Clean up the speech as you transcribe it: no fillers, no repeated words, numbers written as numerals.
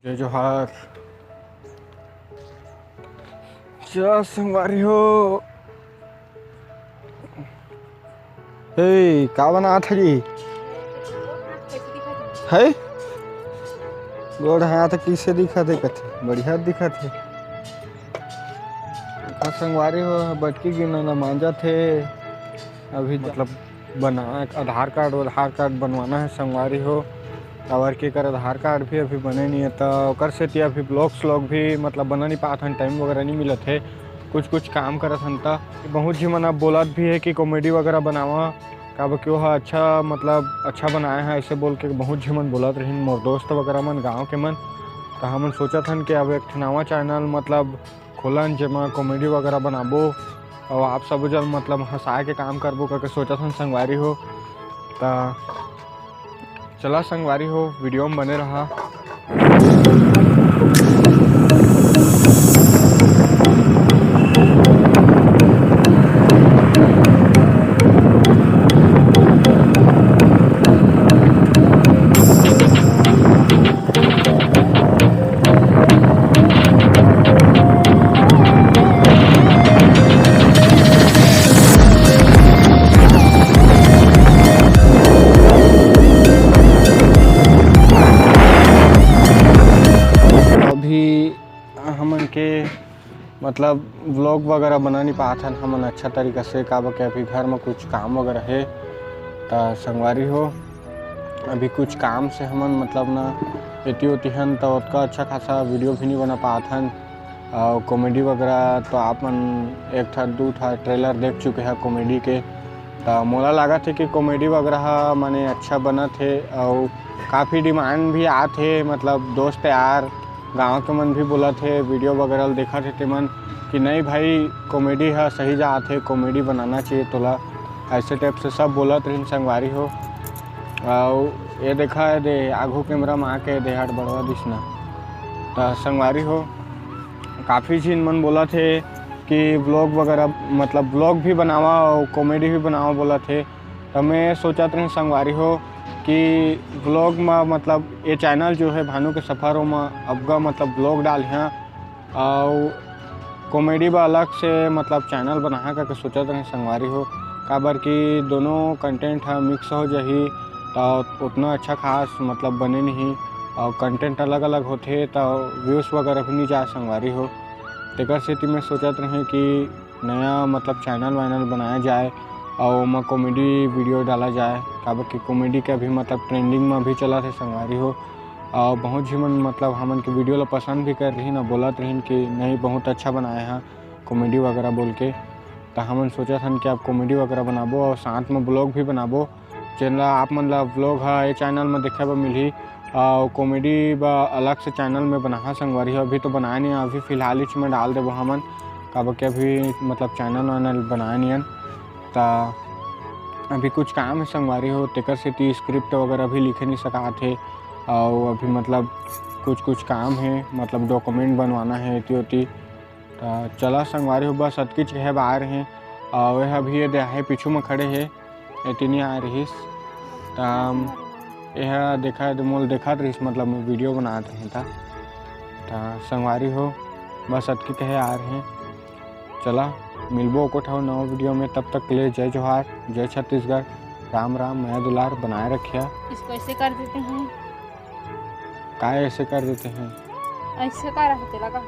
जय जोहार। क्या संगवारी हो? हे का बनात हरी है? गोड़ हाथ किसे दिखत है? कथे बढ़िया दिखत है। का संगवारी हो बटकी गिना मांजा थे अभी मतलब बना आधार कार्ड बनवाना है संगवारी हो। और के कर आधार कार्ड भी अभी बने नहीं है तो ओकर सेती अभी ब्लॉग्स भी मतलब बना नहीं पात हन, टाइम वगैरह नहीं मिलत है। कुछ काम करत हन ता बहुत ही मन अब बोलत भी है कि कॉमेडी वगैरह बनावा काबर क्यों है अच्छा मतलब अच्छा बनाया है ऐसे बोल के बहुत ही मन बोलत रहिन मोर दोस्त वगैरह मन गाँव के मन। तो हमन सोचत हन कि अब एक नवा चैनल मतलब खोलन जेमा कॉमेडी वगैरह बनाबो और आप सब जन मतलब हंसाए के काम करबो करके सोचत हन संगवारी हो। ता चला संगवारी हो वीडियो में बने रहा। अभी हमन के मतलब व्लॉग वगैरह बना नहीं पात हन हमन अच्छा तरीका से काबर के अभी घर में कुछ काम वगैरह है। तो संगवारी हो अभी कुछ काम से हमन मतलब ना एती ओती हन तो उतना अच्छा खासा वीडियो भी नहीं बना पात हन। और कॉमेडी वगैरह तो आप मन एक था दो था ट्रेलर देख चुके हैं कॉमेडी के। तो मोला लगा थे कि कॉमेडी वगैरह माने अच्छा बना थे और काफ़ी डिमांड भी आते मतलब दोस्त यार गांव के मन भी बोला थे वीडियो वगैरह देखा थे ते मन कि नहीं भाई कॉमेडी है सही जात है, कॉमेडी बनाना चाहिए तोला ऐसे टाइप से सब बोलत रहिन संगवारी हो। और ये देखा है दे आगू कैमरा में आके देहाड़ बढ़वा दिसना। तो संगवारी हो काफ़ी झिन मन बोला थे कि व्लॉग वगैरह मतलब व्लॉग भी बनावा और कॉमेडी भी बनावा बोला थे। तो मैं सोचत रही संगवारी हो कि व्लॉग में मतलब ये चैनल जो है भानु के सफ़रों में अब मतलब व्लॉग डाल हैं और कॉमेडी में अलग से मतलब चैनल बना करके सोचत रहे संगवारी हो काबर कि दोनों कंटेंट है मिक्स हो जाही तो उतना अच्छा खास मतलब बने नहीं और कंटेंट अलग अलग होते तो व्यूज़ वगैरह भी नहीं जा संगवारी हो। तेकर सेती मैं सोचत रहे कि नया मतलब चैनल वैनल बनाया जाए और वहाँ कॉमेडी वीडियो डाला जाए काबर कि कॉमेडी का भी मतलब ट्रेंडिंग में भी चला थे संगवारी हो। और बहुत ही मन मतलब हमन के वीडियो ला पसंद भी कर रही ना बोलत रही कि नहीं बहुत अच्छा बनाया है कॉमेडी वगैरह बोल के। तो हमन सोचत हन कि आप कॉमेडी वगैरह बनाबो और साथ में ब्लॉग भी बनाबो जेला आप मन ला व्लॉग है ये चैनल में देखे बर मिलही और कॉमेडी ब अलग से चैनल में बना संगवारी हो। अभी तो बनाया नहीं अभी फ़िलहाल इसमें डाल देबो हमन काबर के अभी मतलब चैनल वैनल बनाया नहीं हन। तो अभी कुछ काम है संगवारी हो तेकर सेती स्क्रिप्ट वगैरह भी लिखे नहीं सका थे और अभी मतलब कुछ काम है मतलब डॉक्यूमेंट बनवाना है इति उति। तो चला संगवारी हो बस अतकीच कहे बाहर हैं और यह अभी ये है पीछू में खड़े है इतनी नहीं आ रहीस। तो यह देखा मोल देखा रहीस मतलब मैं वीडियो बनात रही था। तो संगवारी हो बस अतकी कहे आ रहे हैं। चला मिलबो को ठाओ नवा वीडियो में, तब तक के लिए जय जोहार, जय छत्तीसगढ़, राम राम, माया दुलार बनाए रखिया। इसको ऐसे कर देते हैं। काय ऐसे कर देते हैं? ऐसे का रहते लगा